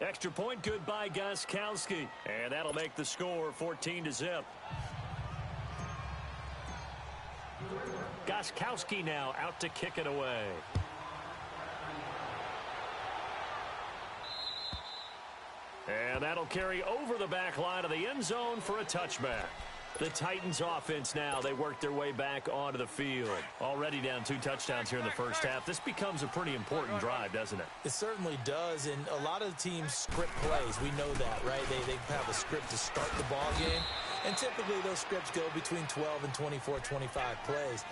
Extra point, good by Gostkowski. And that'll make the score 14-0. Gostkowski now out to kick it away. And that'll carry over the back line of the end zone for a touchback. The Titans offense now, they work their way back onto the field. Already down 2 touchdowns here in the first half. This becomes a pretty important drive, doesn't it? It certainly does, and a lot of the teams script plays. We know that, right? They have a script to start the ball game, and typically those scripts go between 12 and 24, 25 plays.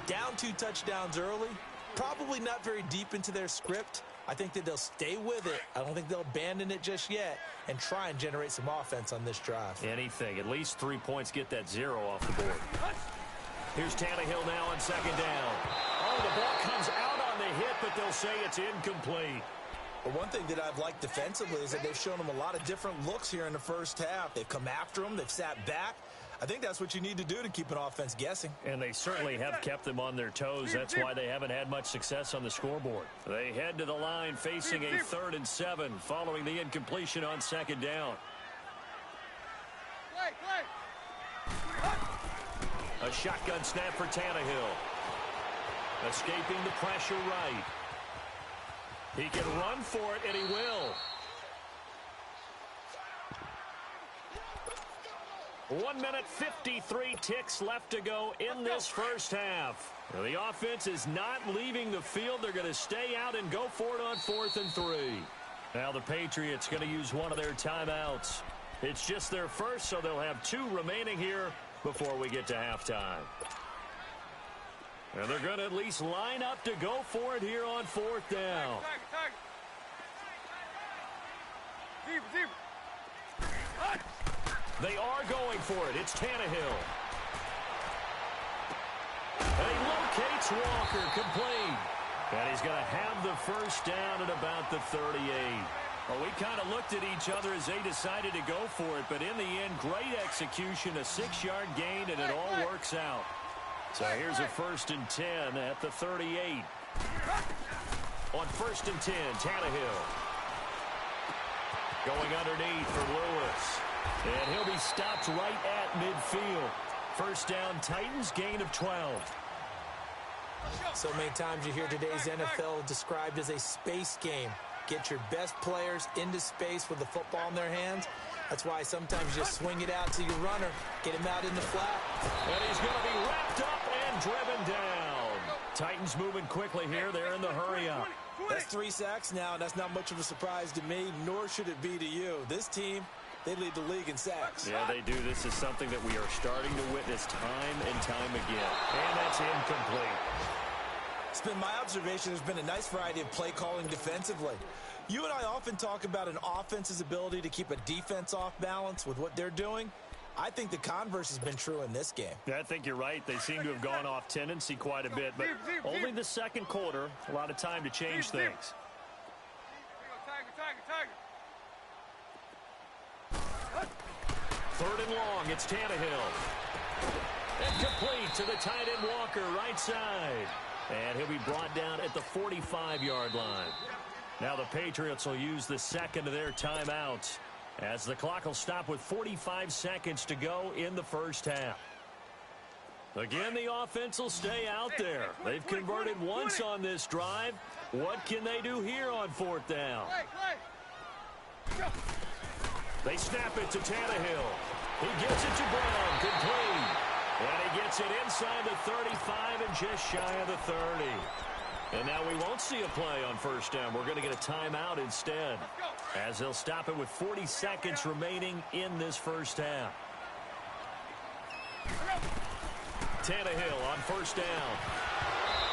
Down 2 touchdowns early, probably not very deep into their script. I think that they'll stay with it. I don't think they'll abandon it just yet and try and generate some offense on this drive. Anything. At least 3 points, get that 0 off the board. Here's Tannehill now on second down. Oh, the ball comes out on the hit, but they'll say it's incomplete. But one thing that I've liked defensively is that they've shown them a lot of different looks here in the first half. They've come after them. They've sat back. I think that's what you need to do to keep an offense guessing. And they certainly have kept them on their toes. That's why they haven't had much success on the scoreboard. They head to the line facing a 3rd and 7 following the incompletion on second down. A shotgun snap for Tannehill. Escaping the pressure right. He can run for it, and he will. 1 minute, 53 ticks left to go in this first half. Now, the offense is not leaving the field. They're going to stay out and go for it on 4th and 3. Now the Patriots going to use one of their timeouts. It's just their first, so they'll have 2 remaining here before we get to halftime. And they're going to at least line up to go for it here on 4th down. They are going for it. It's Tannehill. And he locates Walker, complete. And he's going to have the first down at about the 38. Well, we kind of looked at each other as they decided to go for it, but in the end, great execution, a 6-yard gain, and it all works out. So here's a 1st and 10 at the 38. On 1st and 10, Tannehill. Going underneath for Lewis. And he'll be stopped right at midfield. First down, Titans, gain of 12. So many times you hear today's NFL described as a space game. Get your best players into space with the football in their hands. That's why sometimes you just swing it out to your runner, get him out in the flat. And he's going to be wrapped up and driven down. Titans moving quickly here. They're in the hurry-up. That's 3 sacks now, and that's not much of a surprise to me, nor should it be to you. This team, they lead the league in sacks. Yeah, they do. This is something that we are starting to witness time and time again. And that's incomplete. It's been my observation there's been a nice variety of play calling defensively. You and I often talk about an offense's ability to keep a defense off balance with what they're doing. I think the converse has been true in this game. Yeah, I think you're right. They seem to have gone off tendency quite a bit, but only the second quarter, a lot of time to change things. 3rd and long, it's Tannehill. And complete to the tight end Walker, right side. And he'll be brought down at the 45-yard line. Now the Patriots will use the second of their timeouts as the clock will stop with 45 seconds to go in the first half. Again, the offense will stay out there. They've converted once on this drive. What can they do here on 4th down? They snap it to Tannehill. He gets it to Brown, complete. And he gets it inside the 35 and just shy of the 30. And now we won't see a play on 1st down. We're going to get a timeout instead, as they'll stop it with 40 seconds remaining in this first half. Tannehill on 1st down.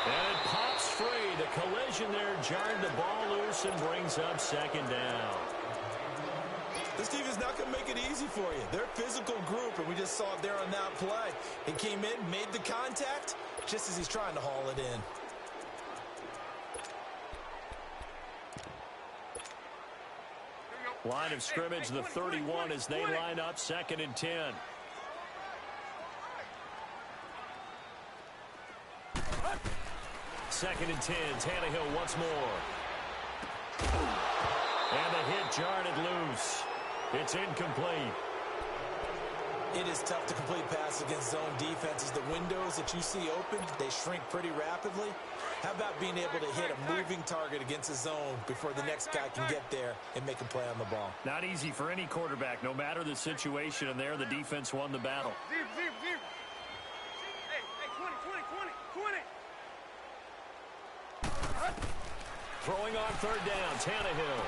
And it pops free. The collision there jarred the ball loose and brings up 2nd down. This team is not going to make it easy for you. They're a physical group, and we just saw it there on that play. He came in, made the contact, just as he's trying to haul it in. Line of scrimmage, the 31, as they line up 2nd and 10. Second and 10, Tannehill once more. And the hit jarred it loose. It's incomplete. It is tough to complete passes against zone defenses. The windows that you see open, they shrink pretty rapidly. How about being able to hit a moving target against a zone before the next guy can get there and make a play on the ball? Not easy for any quarterback. No matter the situation in there, the defense won the battle. Zero. Hey, 20. Throwing on third down, Tannehill.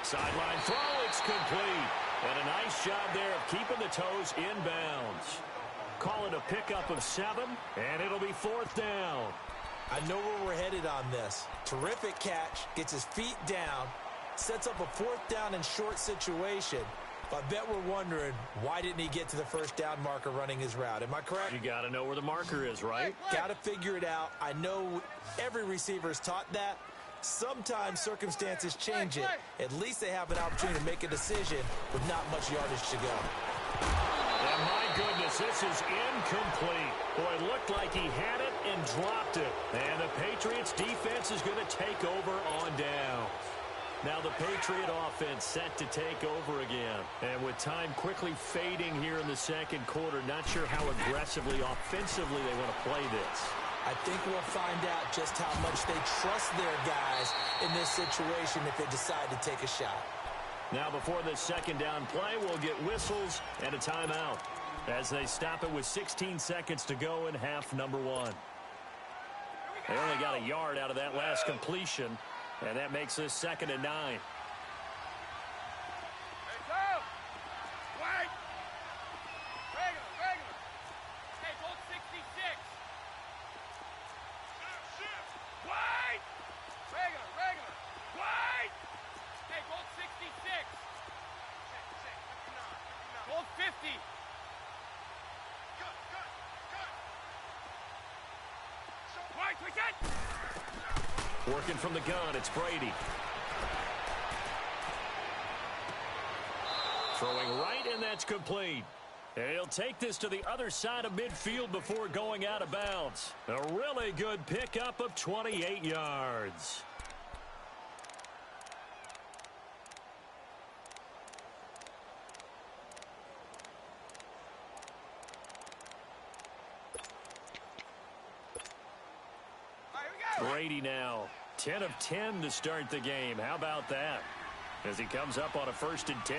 Sideline throw, it's complete. And a nice job there of keeping the toes inbounds. Call it a pickup of 7, and it'll be fourth down. I know where we're headed on this. Terrific catch, gets his feet down, sets up a fourth down and short situation. But I bet we're wondering, why didn't he get to the first down marker running his route? Am I correct? You got to know where the marker is, right? Got to figure it out. I know every receiver is taught that. Sometimes circumstances change it. At least they have an opportunity to make a decision with not much yardage to go. And my goodness, this is incomplete. Boy, it looked like he had it and dropped it. And the Patriots defense is going to take over on down. Now the Patriot offense set to take over again. And with time quickly fading here in the second quarter, not sure how aggressively, offensively they want to play this. I think we'll find out just how much they trust their guys in this situation if they decide to take a shot. Now before this second down play, we'll get whistles and a timeout as they stop it with 16 seconds to go in half number 1. They only got a yard out of that last completion, and that makes this 2nd and 9. Working from the gun, it's Brady. Throwing right, and that's complete. And he'll take this to the other side of midfield before going out of bounds. A really good pickup of 28 yards. Brady now, 10 of 10 to start the game. How about that? As he comes up on a 1st and 10.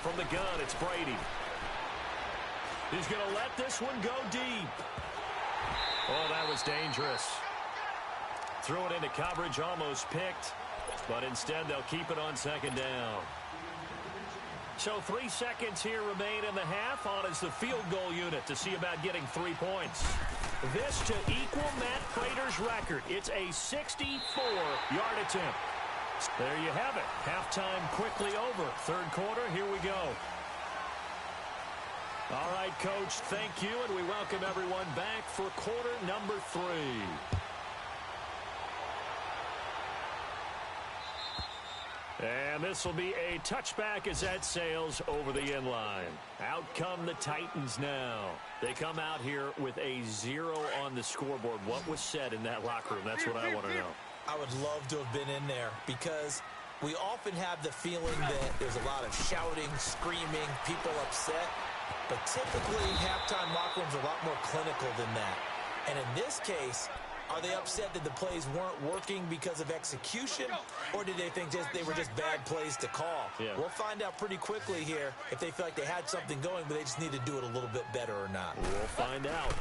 From the gun, it's Brady. He's going to let this one go deep. Oh, that was dangerous. Threw it into coverage, almost picked. But instead, they'll keep it on 2nd down. So 3 seconds here remain in the half. On is the field goal unit to see about getting 3 points. This to equal Matt Prater's record. It's a 64-yard attempt. There you have it. Halftime quickly over. 3rd quarter, here we go. All right, Coach, thank you, and we welcome everyone back for quarter number 3. And this will be a touchback as that sails over the end line. Out come the Titans now. They come out here with a 0 on the scoreboard. What was said in that locker room? That's what I want to know. I would love to have been in there because we often have the feeling that there's a lot of shouting, screaming, people upset. But typically, halftime locker rooms are a lot more clinical than that. And in this case, are they upset that the plays weren't working because of execution, or did they think they were just bad plays to call? Yeah. We'll find out pretty quickly here if they feel like they had something going, but they just need to do it a little bit better or not. We'll find out.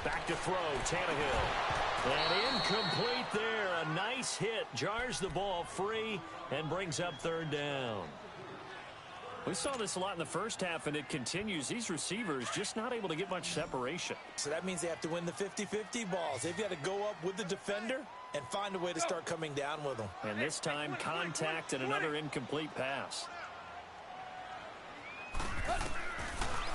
Back to throw, Tannehill. And incomplete there. A nice hit. Jars the ball free and brings up 3rd down. We saw this a lot in the first half, and it continues. These receivers just not able to get much separation. So that means they have to win the 50-50 balls. They've got to go up with the defender and find a way to start coming down with them. And this time, contact and another incomplete pass.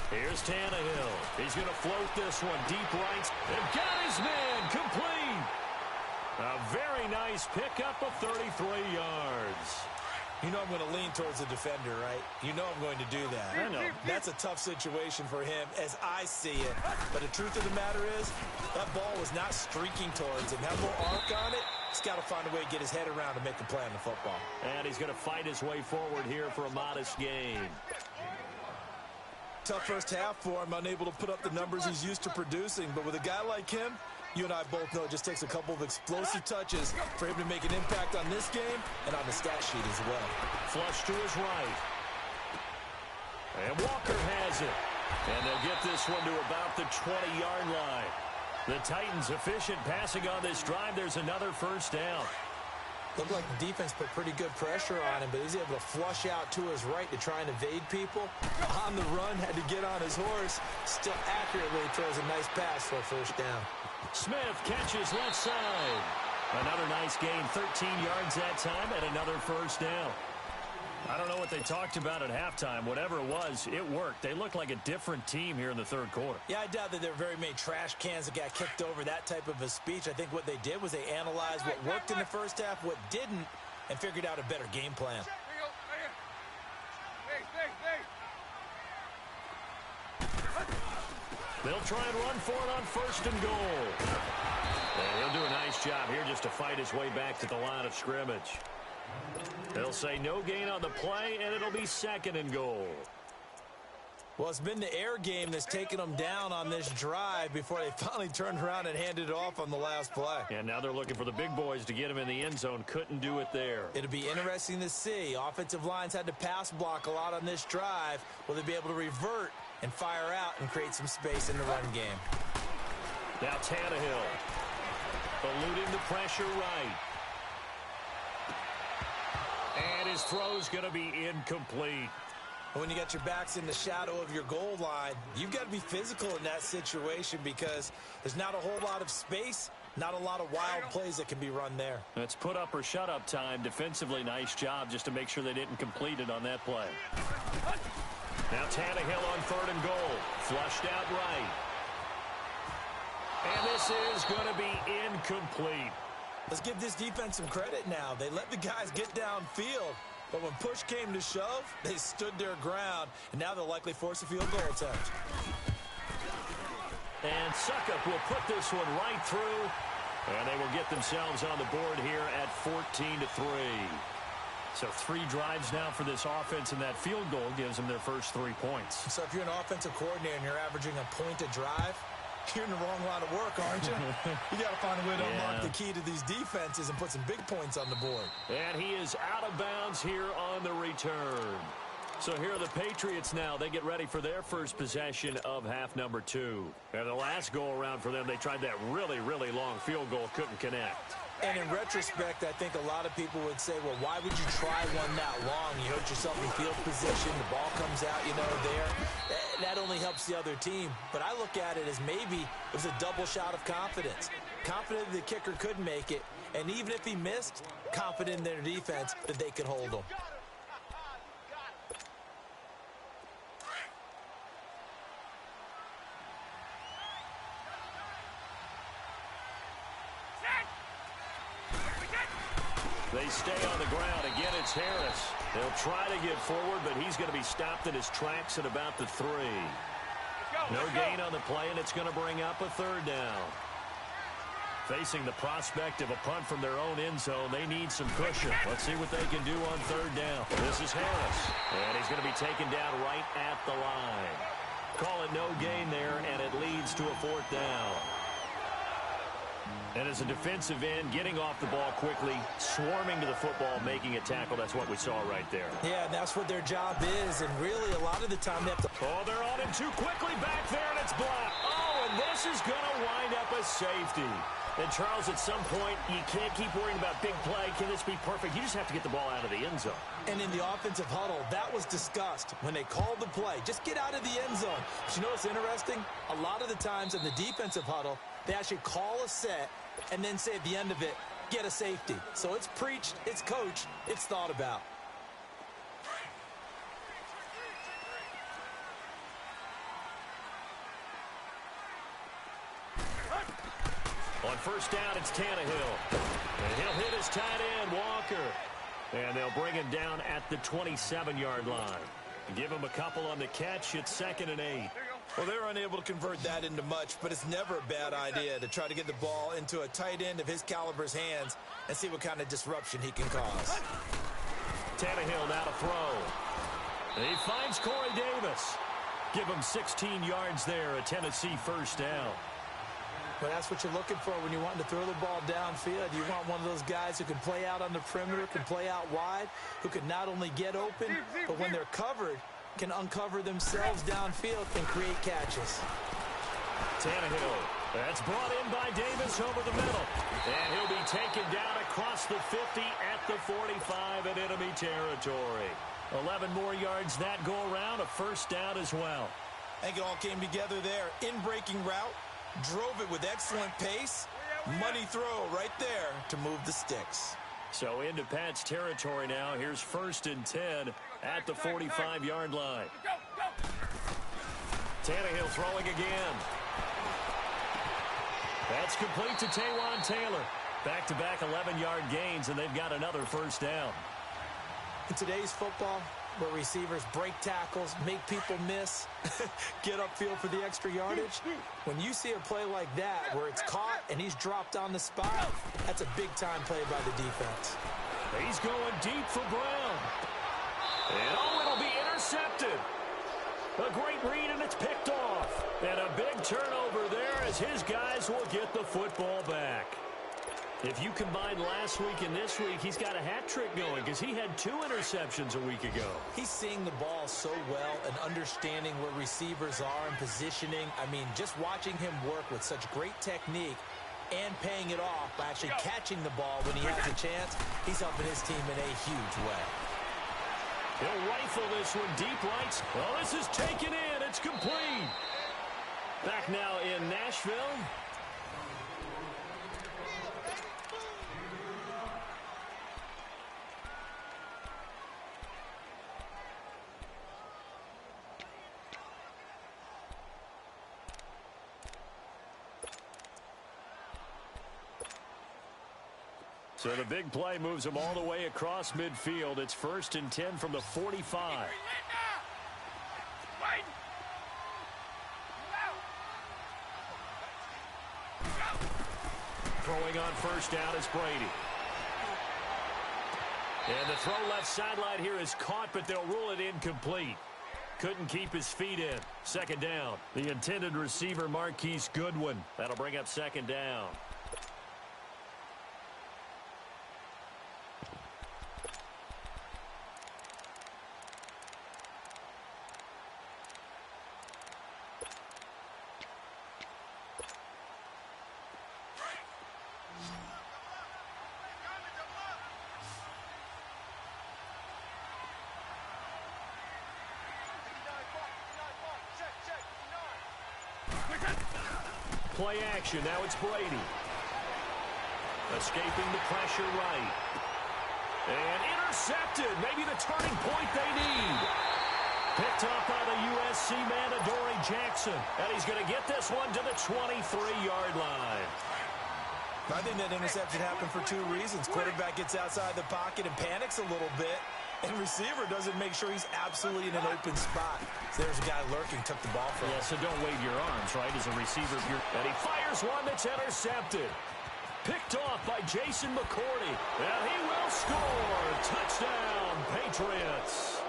Here's Tannehill. He's going to float this one deep right. And got his man complete. A very nice pickup of 33 yards. You know I'm going to lean towards the defender, right? You know I'm going to do that. I know. That's a tough situation for him as I see it. But the truth of the matter is, that ball was not streaking towards him. Had a little arc on it. just got to find a way to get his head around and make a play on the football. And he's going to fight his way forward here for a modest gain. Tough first half for him, unable to put up the numbers he's used to producing. But with a guy like him, you and I both know it just takes a couple of explosive touches for him to make an impact on this game and on the stat sheet as well. Flush to his right. And Walker has it. And they'll get this one to about the 20-yard line. The Titans efficient passing on this drive. There's another first down. Looked like the defense put pretty good pressure on him, but he's able to flush out to his right to try and evade people. On the run, had to get on his horse. Still accurately throws a nice pass for a first down. Smith catches left side. Another nice gain, 13 yards that time, and another first down. I don't know what they talked about at halftime. Whatever it was, it worked. They looked like a different team here in the third quarter. Yeah, I doubt that there were very many trash cans that got kicked over, that type of a speech. I think what they did was they analyzed what worked in the first half, what didn't, and figured out a better game plan. They'll try and run for it on first and goal. And he'll do a nice job here just to fight his way back to the line of scrimmage. They'll say no gain on the play, and it'll be second and goal. Well, it's been the air game that's taken them down on this drive before they finally turned around and handed it off on the last play. And now they're looking for the big boys to get him in the end zone. Couldn't do it there. It'll be interesting to see. Offensive lines had to pass block a lot on this drive. Will they be able to revert and fire out and create some space in the run game? Now Tannehill eluding the pressure right. And his throw's going to be incomplete. When you got your backs in the shadow of your goal line, you've got to be physical in that situation because there's not a whole lot of space, not a lot of wild plays that can be run there. That's put up or shut up time. Defensively, nice job just to make sure they didn't complete it on that play. Now Tannehill on third and goal. Flushed out right. And this is going to be incomplete. Let's give this defense some credit now. They let the guys get downfield, but when push came to shove, they stood their ground, and now they'll likely force a field goal attempt. And Suckup will put this one right through, and they will get themselves on the board here at 14-3. So 3 drives now for this offense, and that field goal gives them their first 3 points. So if you're an offensive coordinator and you're averaging a point a drive, you're in the wrong line of work, aren't you? You got to find a way to unlock the key to these defenses and put some big points on the board. And he is out of bounds here on the return. So here are the Patriots now. They get ready for their first possession of half number 2. And the last go-around for them, they tried that really, really long field goal, couldn't connect. And in retrospect, I think a lot of people would say, well, why would you try one that long? You hurt yourself in field position. The ball comes out, there. That only helps the other team. But I look at it as maybe it was a double shot of confidence. Confident the kicker could make it. And even if he missed, confident in their defense that they could hold him. They stay on the ground. Again, it's Harris. They'll try to get forward, but he's going to be stopped in his tracks at about the 3. No gain on the play, and it's going to bring up a third down. Facing the prospect of a punt from their own end zone, they need some cushion. Let's see what they can do on third down. This is Harris, and he's going to be taken down right at the line. Call it no gain there, and it leads to a 4th down. And as a defensive end, getting off the ball quickly, swarming to the football, making a tackle, that's what we saw right there. Yeah, and that's what their job is, and really a lot of the time they have to... Oh, they're on him too quickly back there, and it's blocked. Oh, and this is going to wind up a safety. And, Charles, at some point, you can't keep worrying about big play. Can this be perfect? You just have to get the ball out of the end zone. And in the offensive huddle, that was discussed when they called the play. Just get out of the end zone. But you know what's interesting? A lot of the times in the defensive huddle, they actually call a set and then say at the end of it, get a safety. So it's preached, it's coached, it's thought about. On first down, it's Tannehill. And he'll hit his tight end, Walker. And they'll bring him down at the 27-yard line. Give him a couple on the catch. It's 2nd and 8. Well, they're unable to convert that into much, but it's never a bad idea to try to get the ball into a tight end of his caliber's hands and see what kind of disruption he can cause. Tannehill now to throw. He finds Corey Davis. Give him 16 yards there, a Tennessee first down. Well, that's what you're looking for when you're wanting to throw the ball downfield. You want one of those guys who can play out on the perimeter, can play out wide, who can not only get open, but when they're covered, can uncover themselves downfield and create catches. Tannehill, that's brought in by Davis over the middle. And he'll be taken down across the 50 at the 45 in enemy territory. 11 more yards that go around, a first down as well. I think it all came together there. In-breaking route, drove it with excellent pace. Money throw right there to move the sticks. So into Pat's territory now. Here's 1st and 10 at the 45-yard line. Tannehill throwing again. That's complete to Taywan Taylor. Back-to-back 11-yard gains, and they've got another first down. In today's football, where receivers break tackles, make people miss, get upfield for the extra yardage, when you see a play like that where it's caught and he's dropped on the spot, that's a big-time play by the defense. He's going deep for Brown. And it'll be intercepted. A great read, and it's picked off. And a big turnover there as his guys will get the football back. If you combine last week and this week, he's got a hat trick going because he had 2 interceptions a week ago. He's seeing the ball so well and understanding where receivers are and positioning. I mean, just watching him work with such great technique and paying it off by actually catching the ball when he has a chance, he's helping his team in a huge way. He'll rifle this one deep right. Well, this is taken in. It's complete. Back now in Nashville. So the big play moves them all the way across midfield. It's 1st and 10 from the 45. Throwing on first down is Brady. And the throw left sideline here is caught, but they'll rule it incomplete. Couldn't keep his feet in. 2nd down. The intended receiver, Marquise Goodwin. That'll bring up 2nd down. Play action. Now it's Brady. Escaping the pressure right. And intercepted. Maybe the turning point they need. Picked up by the USC man, Adoree Jackson. And he's going to get this one to the 23-yard line. I think that interception happened for 2 reasons. Quarterback gets outside the pocket and panics a little bit. And receiver doesn't make sure he's absolutely in an open spot. So there's a guy lurking, took the ball from him. Yeah, so don't wave your arms, right, as a receiver. And he fires one that's intercepted. Picked off by Jason McCourty. And he will score. Touchdown, Patriots.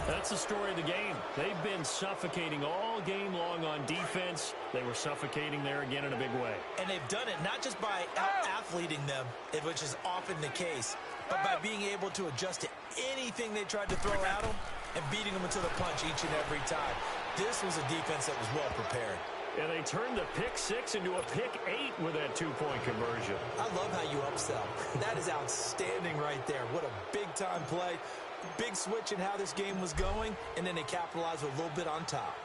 That's the story of the game. They've been suffocating all game long on defense. They were suffocating there again in a big way. And they've done it not just by out-athleting them, which is often the case, but by being able to adjust to anything they tried to throw at them and beating them into the punch each and every time. This was a defense that was well prepared. And they turned the pick 6 into a pick 8 with that 2-point conversion. I love how you upsell. That is outstanding right there. What a big-time play. Big switch in how this game was going, and then they capitalized with a little bit on top.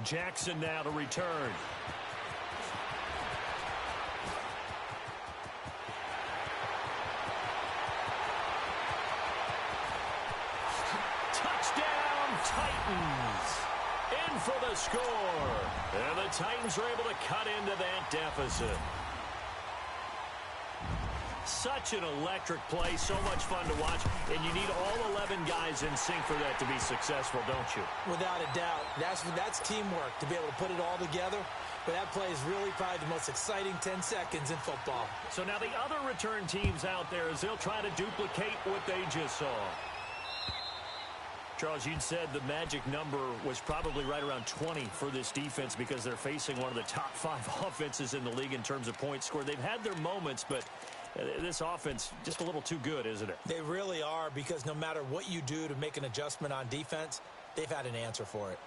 Jackson now to return. Touchdown, Titans. In for the score. And the Titans are able to cut into that deficit. such an electric play, so much fun to watch, and you need all 11 guys in sync for that to be successful, don't you? Without a doubt. That's teamwork, to be able to put it all together. But that play is really probably the most exciting 10 seconds in football. So now the other return teams out there, as they'll try to duplicate what they just saw. Charles, you'd said the magic number was probably right around 20 for this defense because they're facing one of the top 5 offenses in the league in terms of points scored. They've had their moments, but this offense just a little too good, isn't it? They really are, because no matter what you do to make an adjustment on defense, they've had an answer for it.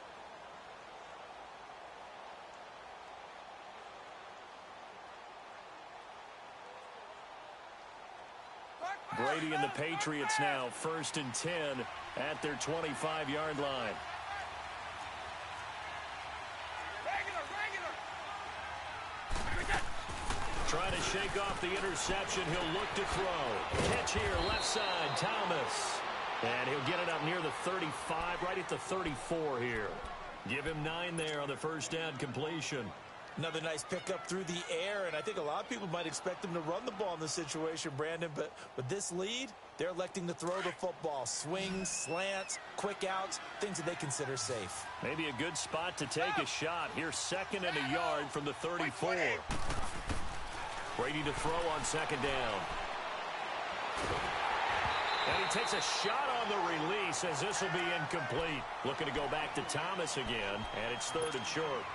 Brady and the Patriots now 1st and 10 at their 25-yard line. Trying to shake off the interception. He'll look to throw. Catch here, left side, Thomas. And he'll get it up near the 35, right at the 34 here. Give him 9 there on the first down completion. Another nice pickup through the air, and I think a lot of people might expect them to run the ball in this situation, Brandon, but with this lead, they're electing to throw the football. Swings, slants, quick outs, things that they consider safe. Maybe a good spot to take a shot. Here's 2nd and a yard from the 34. Brady to throw on 2nd down. And he takes a shot on the release as this will be incomplete. Looking to go back to Thomas again, and it's 3rd and short.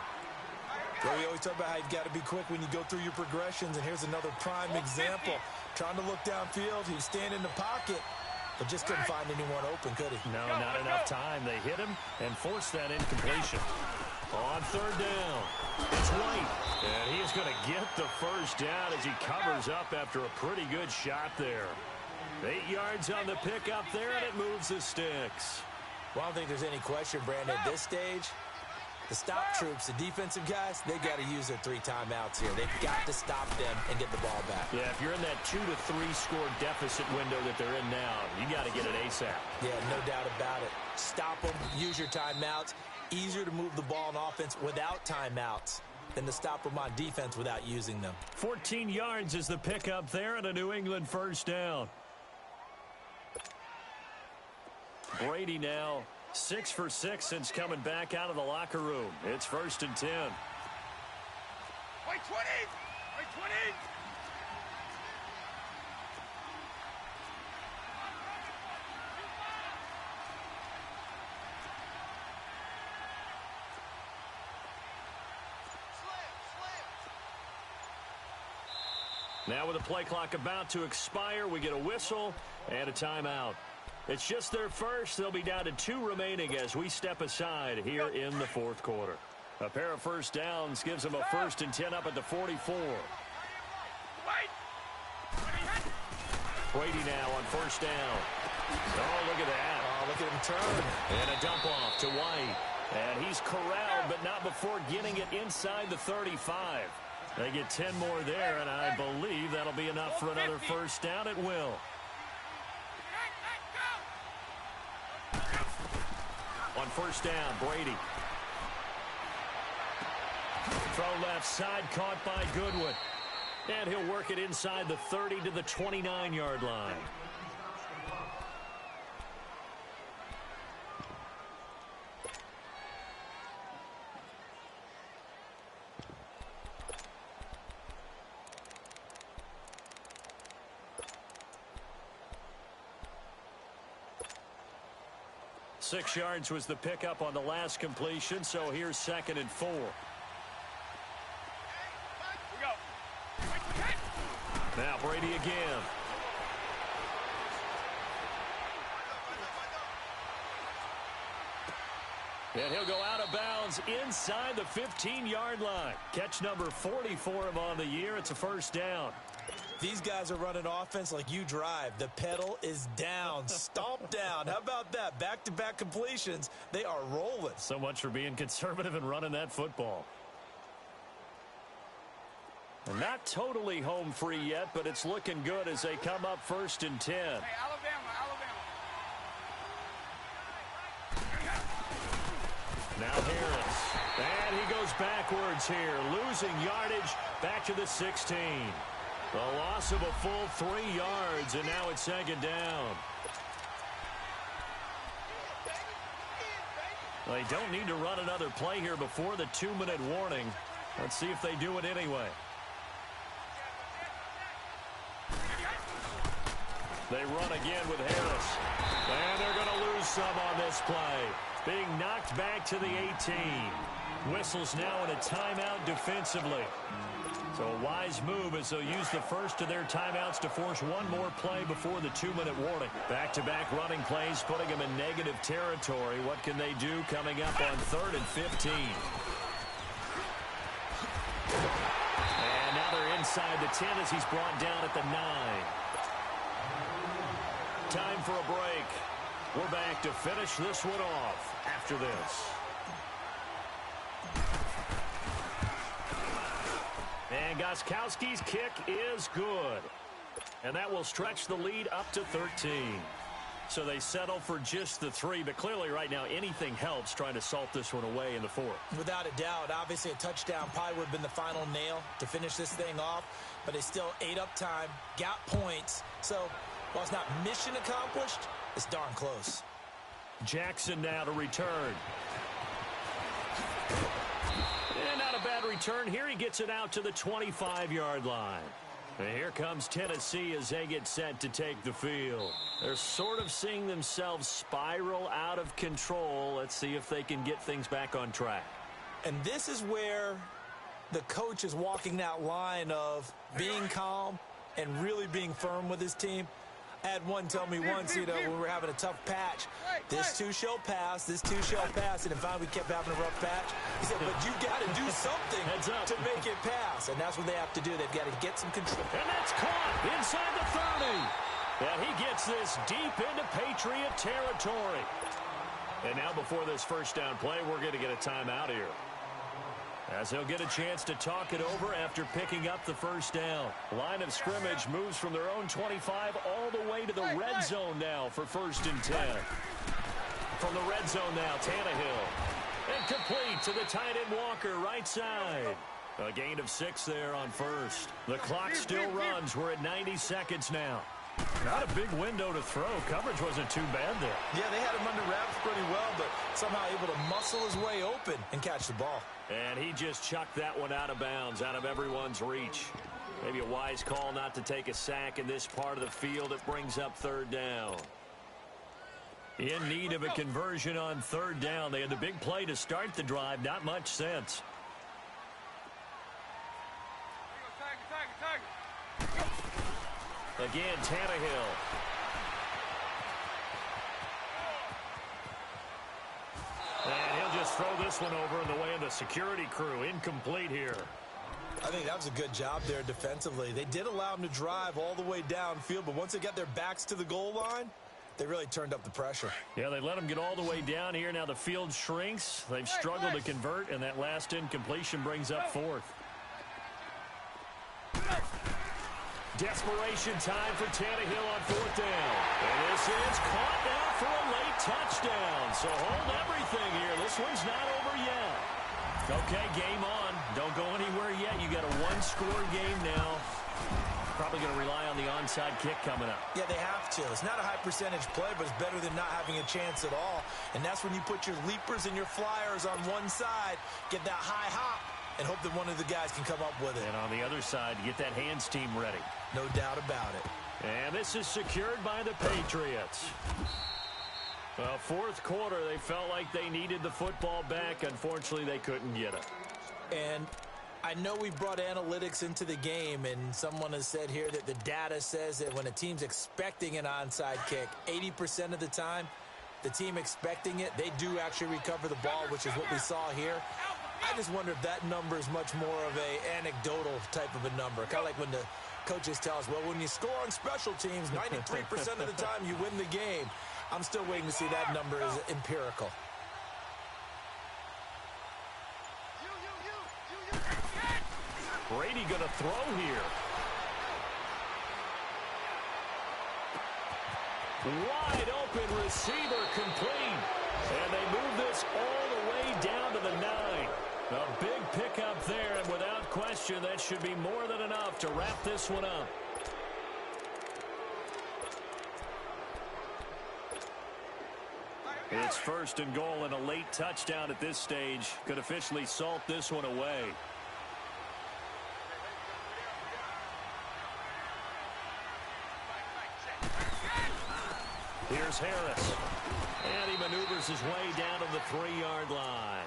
Well, we always talk about how you've got to be quick when you go through your progressions, and here's another prime example. Trying to look downfield, he was standing in the pocket, but just couldn't find anyone open, could he? No, not enough time. They hit him and forced that incompletion. On 3rd down, it's White, and he's going to get the first down as he covers up after a pretty good shot there. 8 yards on the pickup there, and it moves the sticks. Well, I don't think there's any question, Brandon, at this stage. The stop troops, the defensive guys, they got to use their 3 timeouts here. They've got to stop them and get the ball back. Yeah, if you're in that 2 to 3 score deficit window that they're in now, you got to get it ASAP. Yeah, no doubt about it. Stop them, use your timeouts. Easier to move the ball on offense without timeouts than to stop them on defense without using them. 14 yards is the pickup there and a New England first down. Brady now 6 for 6 since coming back out of the locker room. It's 1st and 10. Wait, 20! Wait, 20! Now with the play clock about to expire, we get a whistle and a timeout. It's just their first. They'll be down to 2 remaining as we step aside here in the 4th quarter. A pair of first downs gives them a 1st and 10 up at the 44. Brady now on 1st down. Oh, look at that. Oh, look at him turn. And a dump off to White. And he's corralled, but not before getting it inside the 35. They get 10 more there, and I believe that'll be enough for another first down. It will. On 1st down, Brady. Throw left side, caught by Goodwin. And he'll work it inside the 30 to the 29-yard line. Six yards was the pickup on the last completion, so here's 2nd and 4. Now Brady again. And he'll go out of bounds inside the 15-yard line. Catch number 40 for him on the year. It's a first down. These guys are running offense like you drive. The pedal is down, stomp down. How about that? Back-to-back completions. They are rolling. So much for being conservative and running that football. And not totally home free yet, but it's looking good as they come up 1st and 10. Hey, Alabama. Now Harris. And he goes backwards here, losing yardage back to the 16. A loss of a full 3 yards, and now it's second down. They don't need to run another play here before the 2-minute warning. Let's see if they do it anyway. They run again with Harris. And they're going to lose some on this play. Being knocked back to the 18. Whistles now in a timeout defensively. So a wise move as they'll use the first of their timeouts to force one more play before the 2-minute warning. Back-to-back running plays putting them in negative territory. What can they do coming up on 3rd and 15? And now they're inside the 10 as he's brought down at the 9. Time for a break. We're back to finish this one off after this. And Gostkowski's kick is good. And that will stretch the lead up to 13. So they settle for just the 3, but clearly right now anything helps trying to salt this one away in the 4th. Without a doubt, obviously a touchdown probably would have been the final nail to finish this thing off, but they still ate up time, got points. So while it's not mission accomplished, it's darn close. Jackson now to return. And not a bad return here. He gets it out to the 25-yard line. And here comes Tennessee as they get set to take the field. They're sort of seeing themselves spiral out of control. Let's see if they can get things back on track. And this is where the coach is walking that line of being calm and really being firm with his team. I had one tell me once, when we were having a tough patch, this too shall pass, this too shall pass. And finally we kept having a rough patch. He said, but you got to do something to make it pass. And that's what they have to do. They've got to get some control. And that's caught inside the 30. And he gets this deep into Patriot territory. And now before this first down play, we're going to get a timeout here, as he'll get a chance to talk it over after picking up the first down. Line of scrimmage moves from their own 25 all the way to the red zone now for 1st and 10. From the red zone now, Tannehill. And complete to the tight end Walker, right side. A gain of 6 there on 1st. The clock still runs. We're at 90 seconds now. Not a big window to throw. Coverage wasn't too bad there. Yeah, they had him under wraps pretty well, but somehow able to muscle his way open and catch the ball. And he just chucked that one out of bounds, out of everyone's reach. Maybe a wise call not to take a sack in this part of the field. It brings up 3rd down. In need of a conversion on 3rd down. They had the big play to start the drive. Not much sense. Again, Tannehill. And he'll just throw this one over in the way of the security crew. Incomplete here. I think that was a good job there defensively. They did allow him to drive all the way downfield, but once they got their backs to the goal line, they really turned up the pressure. Yeah, they let him get all the way down here. Now the field shrinks. They've struggled to convert, and that last incompletion brings up 4th. Desperation time for Tannehill on 4th down. And this is caught now for a late touchdown. So hold everything here. This one's not over yet. Okay, game on. Don't go anywhere yet. You got a 1-score game now. Probably going to rely on the onside kick coming up. Yeah, they have to. It's not a high percentage play, but it's better than not having a chance at all. And that's when you put your leapers and your flyers on one side, get that high hop, and hope that one of the guys can come up with it. And on the other side, get that hands team ready. No doubt about it. And this is secured by the Patriots. Well, 4th quarter, they felt like they needed the football back. Unfortunately, they couldn't get it. And I know we brought analytics into the game, and someone has said here that the data says that when a team's expecting an onside kick, 80% of the time, the team expecting it, they do actually recover the ball, which is what we saw here. I just wonder if that number is much more of a anecdotal type of a number. Kind of like when the coaches tell us, well, when you score on special teams, 93% of the time you win the game. I'm still waiting to see that number is empirical. Brady going to throw here. Wide open receiver complete. And they move this all the way down to the 9. A big pickup there, and without question, that should be more than enough to wrap this one up. It's 1st and goal, and a late touchdown at this stage could officially salt this one away. Here's Harris. And he maneuvers his way down to the 3-yard line.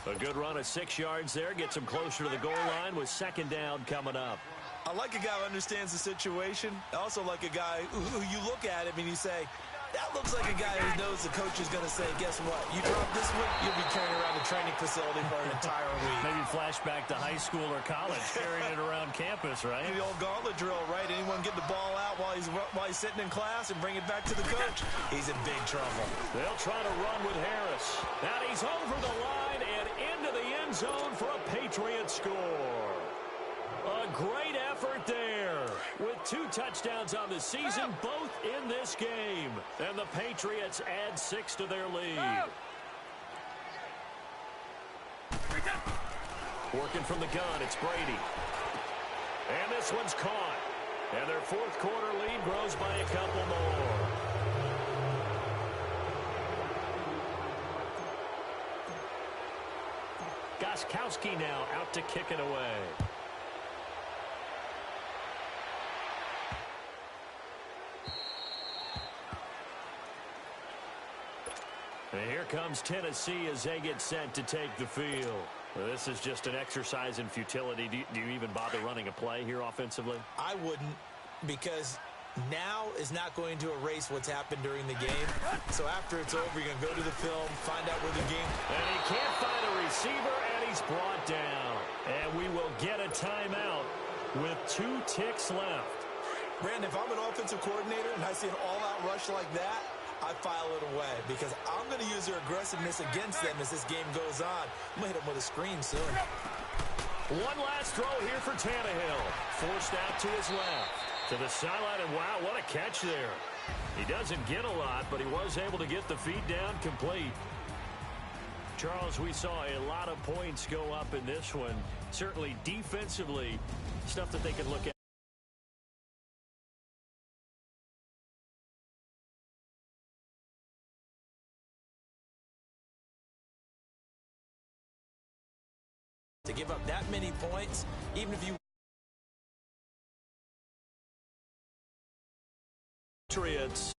A good run of 6 yards there. Gets him closer to the goal line with 2nd down coming up. I like a guy who understands the situation. I also like a guy who you look at him and you say, that looks like a guy who knows the coach is going to say, guess what? You drop this one, you'll be carrying around the training facility for an entire week. Maybe flashback to high school or college, carrying it around campus, right? The old gauntlet drill, right? Anyone get the ball out while he's sitting in class and bring it back to the coach? He's in big trouble. They'll try to run with Harris. Now he's over the line and into the end zone for a Patriot score. A great effort there with 2 touchdowns on the season, both in this game. And the Patriots add 6 to their lead. Working from the gun, it's Brady. And this one's caught. And their 4th quarter lead grows by a couple more. Gostkowski now out to kick it away. And here comes Tennessee as they get set to take the field. Well, this is just an exercise in futility. Do you even bother running a play here offensively? I wouldn't, because now is not going to erase what's happened during the game. So after it's over, you're going to go to the film, find out where the game... And he can't find a receiver, and he's brought down. And we will get a timeout with 2 ticks left. Brandon, if I'm an offensive coordinator and I see an all-out rush like that, I file it away because I'm going to use their aggressiveness against them as this game goes on. I'm going to hit them with a screen soon. One last throw here for Tannehill. Forced out to his left. To the sideline, and wow, what a catch there. He doesn't get a lot, but he was able to get the feet down complete. Charles, we saw a lot of points go up in this one. Certainly defensively, stuff that they can look at. To give up that many points, even if you... Patriots